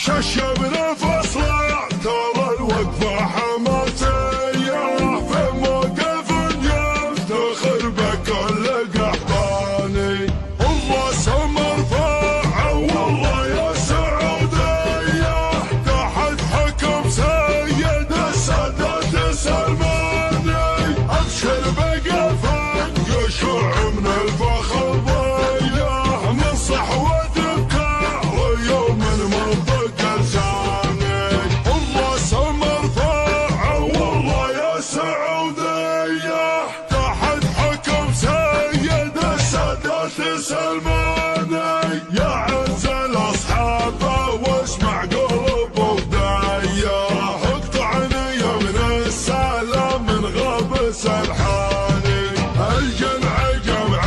ششبنا فصله ترى الوقفه حماسيه في موقف يفتخر بكل قحطاني. الراس مرفوعه والله يا سعوديه تحت حكم سيد السادات سلماني. ابشر بقفا يشع من الفخر ضيه من صحوه سلماني. يا عز الاصحاب واسمع قلب ودايه اقطعني من السلام من غبس الحاني. الجمع جمع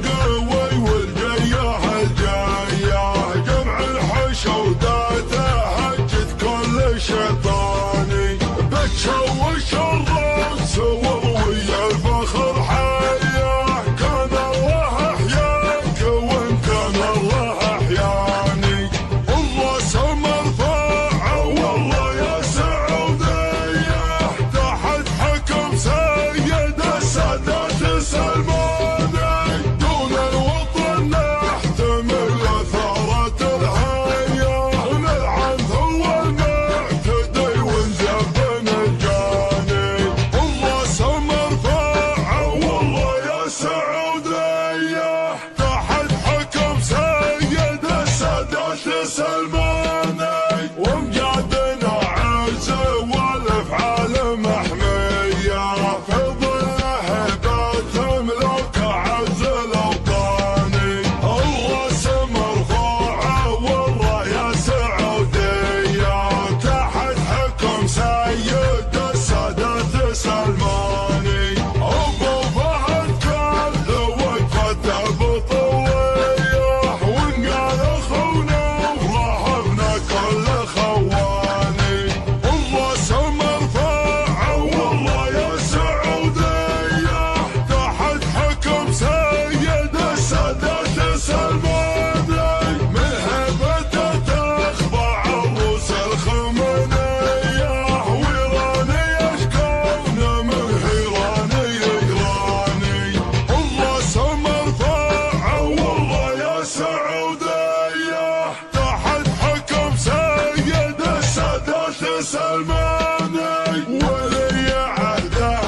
قوي والجيه الجايه جمع الحشا وداته هجت كل شيطاني. بتشوش الراس وضوي الفخر حيه كان الله احياك وان كان الله احياني. الراس مرفوعه والله يا سعوديه تحت حكم سيد السادات سلماني. دون الوطن نحتمل ثارة الهيه نلعن هو المعتدي ونزبن الجاني. الراس مرفوعه والله يا سعوديه تحت حكم سيد السادات سلماني. وامجادنا عزه والافعال محميه في ظل هبات ملوك عز الاوطاني. الراس مرفوعه والله يا سعوديه تحت حكم سيد السادات سلماني. ابو فهد كان وقفته بطوليه ونقال اخونا ورهبنا كل خواني. الراس مرفوعه والله يا سعوديه تحت حكم سيد السادات سلماني. من هيبته تخضع الروس الخمينيه ويراني يشكون من هيراني يقراني. الراس مرفوعه والله يا سعوديه تحت حكم سيد السادات سلماني. ولي عهده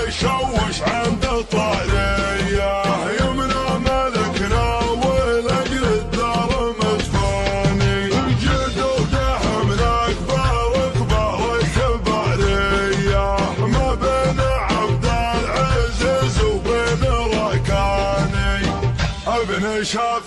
يشوش عند طاريه يمنى ملكنا والاجل الدار مدفاني. جدوده من اكبر الكباريه ما بين عبد العزيز وبين ركاني. ابن شاب